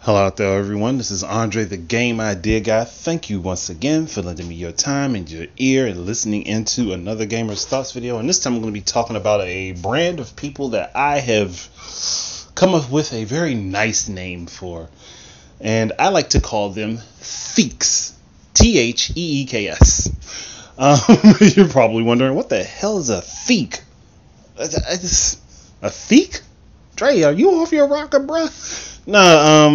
Hello out there, everyone. This is Andre, the Game Idea Guy. Thank you once again for lending me your time and your ear and listening into another Gamer's Thoughts video. And this time I'm going to be talking about a brand of people that I have come up with a very nice name for. And I like to call them Theeks. Theeks. You're probably wondering, what the hell is a Theek? A Theek? Dre, are you off your rocker, bruh? Nah,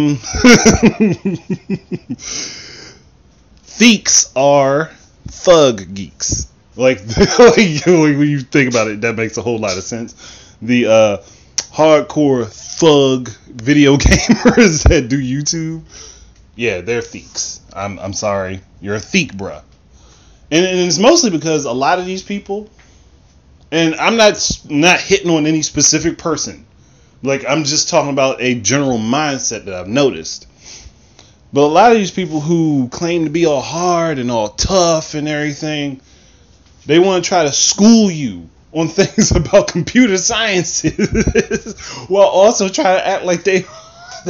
Theeks are thug geeks. Like when you think about it, that makes a whole lot of sense. The hardcore thug video gamers that do YouTube, yeah, they're Theeks. I'm sorry, you're a Theek, bruh. And it's mostly because a lot of these people, and I'm not hitting on any specific person. Like, I'm just talking about a general mindset that I've noticed. But a lot of these people who claim to be all hard and all tough and everything, they want to try to school you on things about computer sciences while also try to act like they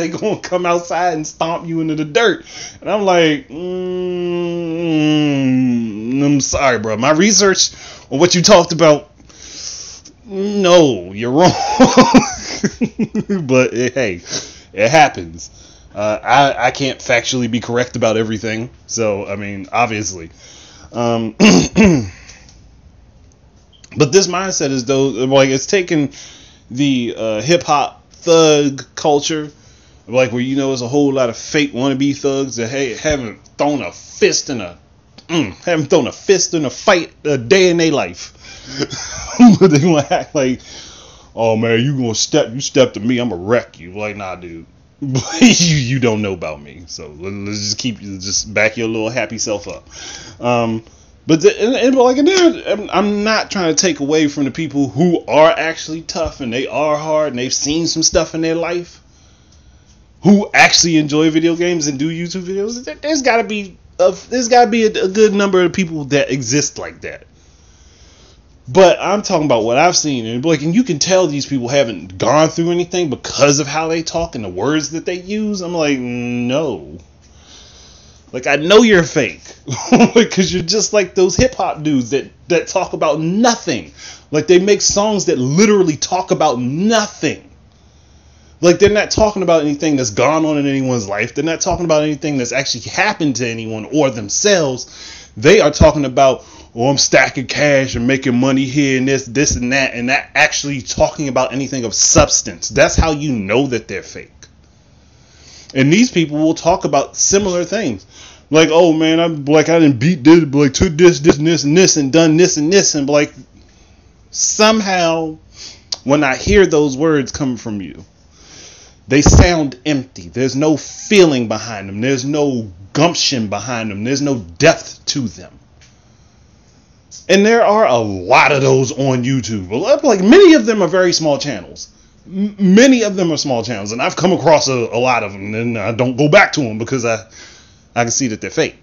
gonna come outside and stomp you into the dirt. And I'm like, I'm sorry, bro. My research on what you talked about, no, you're wrong. But hey, it happens. I can't factually be correct about everything, so I mean, obviously. But this mindset is though, like, it's taken the hip hop thug culture, like where there's a whole lot of fake wannabe thugs that haven't thrown a fist in a fight a day in their life. But they want to act like, oh man, you step to me, I'm gonna wreck you. Like, nah, dude, you don't know about me. So let's just back your little happy self up. But I'm not trying to take away from the people who are actually tough and they are hard and they've seen some stuff in their life, who actually enjoy video games and do YouTube videos. There's got to be a good number of people that exist like that. But I'm talking about what I've seen, and you can tell these people haven't gone through anything because of how they talk and the words that they use. I'm like, no. Like, I know you're fake, because you're just like those hip hop dudes that talk about nothing. Like, they make songs that literally talk about nothing. Like, they're not talking about anything that's gone on in anyone's life. They're not talking about anything that's actually happened to anyone or themselves. They are talking about, oh, I'm stacking cash and making money here and this and that, and not actually talking about anything of substance. That's how you know that they're fake. And these people will talk about similar things. Like, oh man, I didn't beat this, but took this and this and done this and this, and somehow when I hear those words coming from you, they sound empty. There's no feeling behind them. There's no gumption behind them. There's no depth to them. And there are a lot of those on YouTube. Like, many of them are very small channels. Many of them are small channels. And I've come across a lot of them. And I don't go back to them because I can see that they're fake.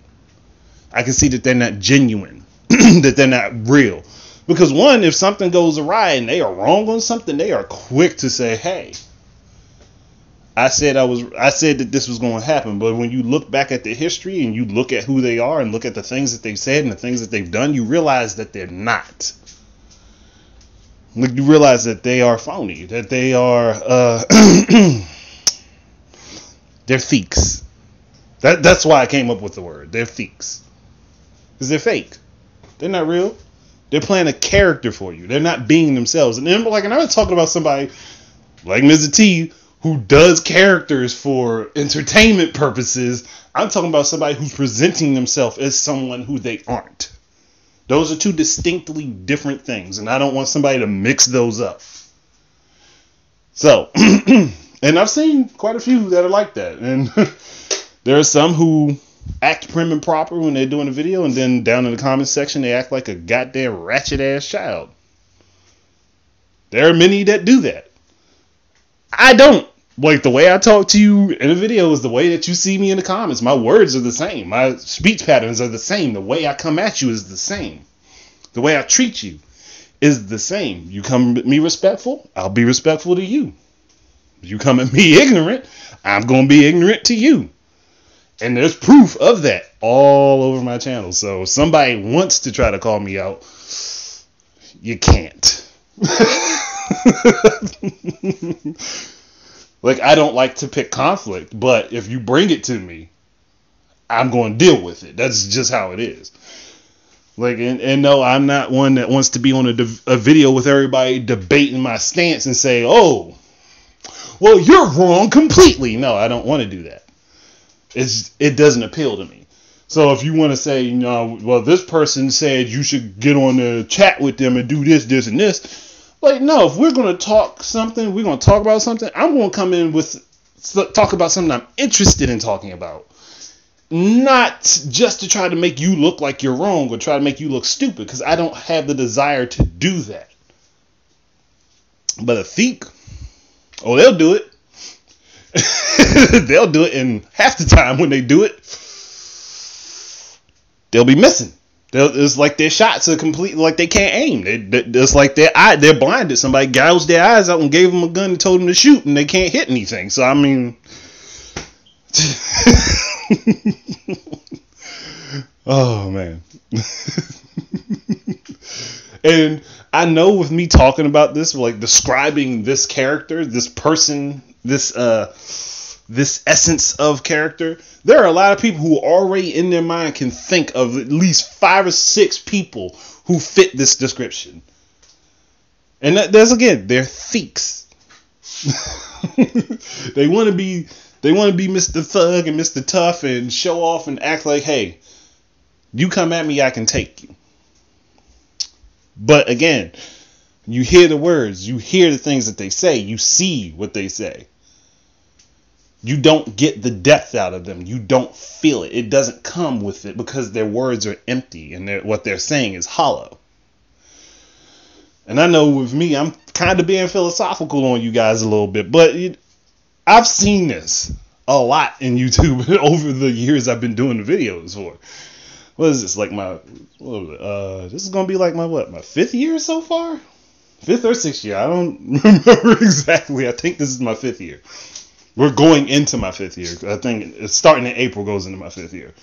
I can see that they're not genuine. That they're not real. Because one, if something goes awry and they are wrong on something, they are quick to say, hey, I said that this was going to happen. But when you look back at the history and you look at who they are and look at the things that they've said and the things that they've done, you realize that they're not. Like, you realize that they are phony, that they are they're Theeks. That's why I came up with the word. They're Theeks. Because they're fake. They're not real. They're playing a character for you. They're not being themselves. And then, and I was talking about somebody like Mr. T, who does characters for entertainment purposes. I'm talking about somebody who's presenting themselves as someone who they aren't. Those are two distinctly different things, and I don't want somebody to mix those up. So, and I've seen quite a few that are like that. And there are some who act prim and proper when they're doing a video, and then down in the comments section, they act like a goddamn ratchet-ass child. There are many that do that. I don't. Like, the way I talk to you in a video is the way that you see me in the comments. My words are the same. My speech patterns are the same. The way I come at you is the same. The way I treat you is the same. You come at me respectful, I'll be respectful to you. If you come at me ignorant, I'm going to be ignorant to you. And there's proof of that all over my channel. So if somebody wants to try to call me out, you can't. Like, I don't like to pick conflict, but if you bring it to me, I'm going to deal with it. That's just how it is. Like, and no, I'm not one that wants to be on a video with everybody debating my stance and say, oh, well, you're wrong completely. No, I don't want to do that. It doesn't appeal to me. So if you want to say, you know, well, this person said you should get on the chat with them and do this, this, and this. Like, no, if we're going to talk something, we're going to talk about something, I'm going to come in with talk about something I'm interested in talking about. Not just to try to make you look like you're wrong or try to make you look stupid, because I don't have the desire to do that. But a Theek, oh, they'll do it. They'll do it, and half the time when they do it, they'll be missing. It's like their shots are completely like they can't aim. It's like they're blinded. Somebody gouged their eyes out and gave them a gun and told them to shoot, and they can't hit anything. So I mean, oh man. And I know with me talking about this, like describing this character, this person, this essence of character, there are a lot of people who already in their mind can think of at least 5 or 6 people who fit this description. And there's again, they're Theeks. They want to be Mr. Thug and Mr. Tough and show off and act like, hey, you come at me, I can take you. But again, you hear the words, you hear the things that they say, you see what they say. You don't get the depth out of them. You don't feel it. It doesn't come with it because their words are empty and what they're saying is hollow. And I know with me, I'm kind of being philosophical on you guys a little bit, but I've seen this a lot in YouTube over the years I've been doing the videos for. What is this? Like this is going to be like my 5th year so far? 5th or 6th year. I don't remember exactly. I think this is my 5th year. We're going into my 5th year. I think it's starting in April, goes into my 5th year.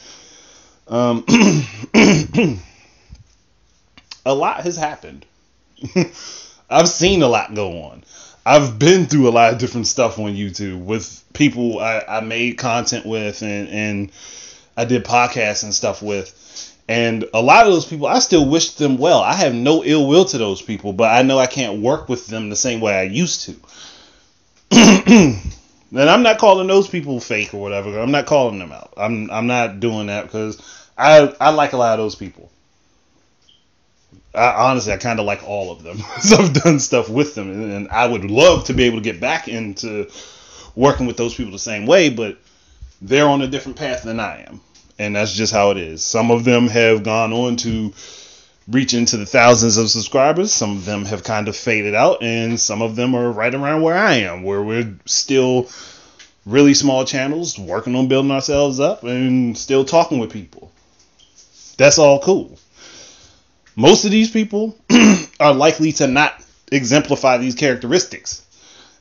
A lot has happened. I've seen a lot go on. I've been through a lot of different stuff on YouTube with people I made content with and I did podcasts and stuff with. And a lot of those people, I still wish them well. I have no ill will to those people, but I know I can't work with them the same way I used to. And I'm not calling those people fake or whatever. I'm not calling them out. I'm not doing that because I like a lot of those people. Honestly, I kind of like all of them. So I've done stuff with them, and I would love to be able to get back into working with those people the same way, but they're on a different path than I am. And that's just how it is. Some of them have gone on to reach into the thousands of subscribers. Some of them have kind of faded out, and some of them are right around where I am, where we're still really small channels, working on building ourselves up and still talking with people. That's all cool. Most of these people are likely to not exemplify these characteristics.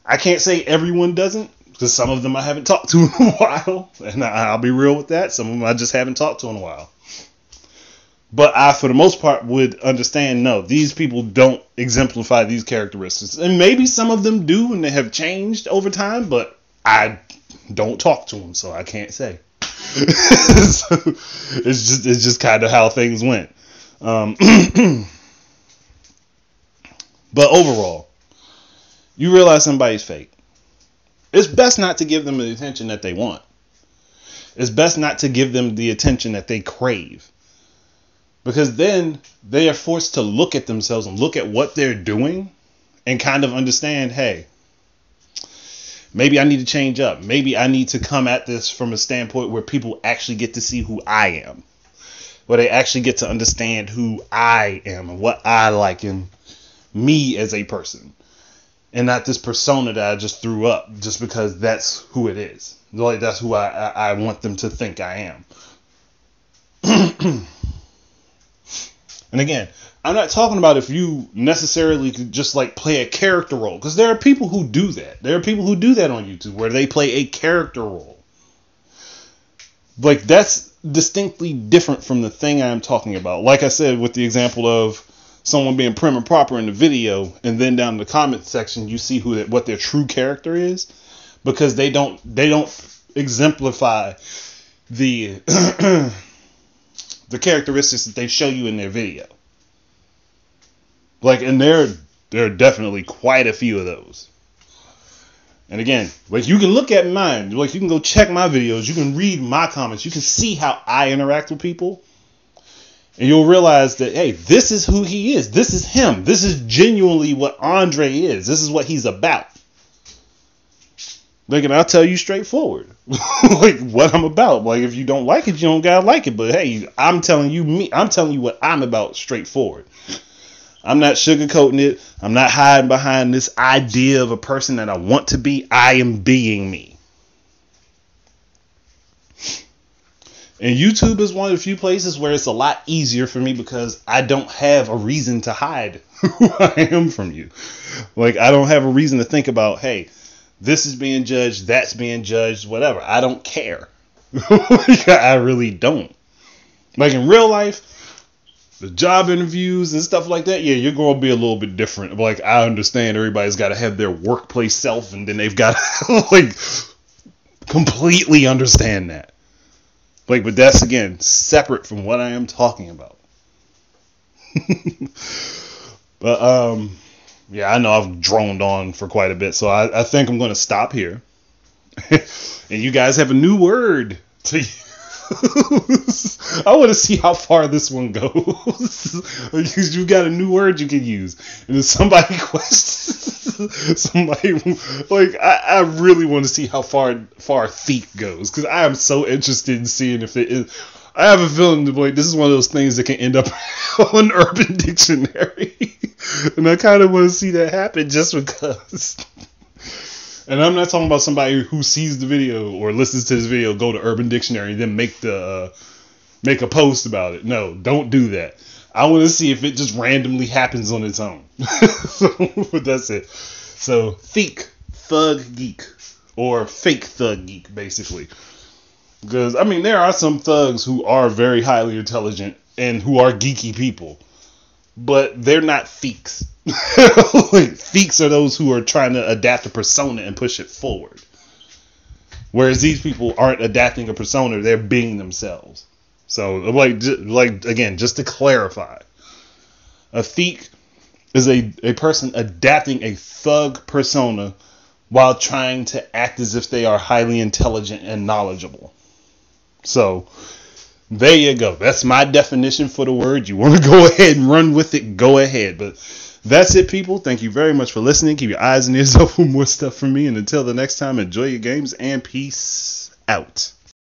I can't say everyone doesn't, because some of them I haven't talked to in a while, and I'll be real with that. Some of them I just haven't talked to in a while. But I, for the most part, would understand, no, these people don't exemplify these characteristics. And maybe some of them do, and they have changed over time, but I don't talk to them, so I can't say. So it's just kind of how things went. But overall, you realize somebody's fake. It's best not to give them the attention that they want. It's best not to give them the attention that they crave. Because then they are forced to look at themselves and look at what they're doing and kind of understand, hey, maybe I need to change up. Maybe I need to come at this from a standpoint where people actually get to see who I am. Where they actually get to understand who I am and what I like in me as a person. And not this persona that I just threw up just because that's who it is. Like, that's who I want them to think I am. And again, I'm not talking about if you necessarily could just like play a character role, because there are people who do that. There are people who do that on YouTube where they play a character role. Like, that's distinctly different from the thing I'm talking about. Like I said, with the example of someone being prim and proper in the video, and then down in the comment section you see what their true character is, because they don't exemplify the the characteristics that they show you in their video. Like, and there are definitely quite a few of those. And again, like, you can look at mine, like, you can go check my videos, you can read my comments, you can see how I interact with people, and you'll realize that, hey, this is who he is, this is him, this is genuinely what Andre is, this is what he's about. Like, and I'll tell you straightforward, like, what I'm about. Like, if you don't like it, you don't gotta like it, but hey, I'm telling you what I'm about straightforward. I'm not sugarcoating it. I'm not hiding behind this idea of a person that I want to be. I am being me. And YouTube is one of the few places where it's a lot easier for me, because I don't have a reason to hide who I am from you. Like, I don't have a reason to think about, hey, this is being judged, that's being judged, whatever. I don't care. I really don't. Like, in real life, the job interviews and stuff like that, yeah, you're going to be a little bit different. Like, I understand everybody's got to have their workplace self, and then they've got to, like, completely understand that. Like, but that's, again, separate from what I am talking about. But, yeah, I know I've droned on for quite a bit, so I think I'm going to stop here. And you guys have a new word to use. I want to see how far this one goes. Because you got a new word you can use. And if somebody questions, like, I really want to see how far Theeks goes. Because I am so interested in seeing if it is. I have a feeling that, like, this is one of those things that can end up on Urban Dictionary. And I kind of want to see that happen just because. And I'm not talking about somebody who sees the video or listens to this video, go to Urban Dictionary, and then make a post about it. No, don't do that. I want to see if it just randomly happens on its own. But that's it. So, Theek, thug geek, or fake thug geek, basically. Because, I mean, there are some thugs who are very highly intelligent and who are geeky people. But they're not Theeks. Like, Theeks are those who are trying to adapt a persona and push it forward. Whereas these people aren't adapting a persona, they're being themselves. So, like again, just to clarify, a Theek is a person adapting a thug persona while trying to act as if they are highly intelligent and knowledgeable. So, there you go. That's my definition for the word. You want to go ahead and run with it, go ahead. But that's it, people. Thank you very much for listening. Keep your eyes and ears open for more stuff from me. And until the next time, enjoy your games and peace out.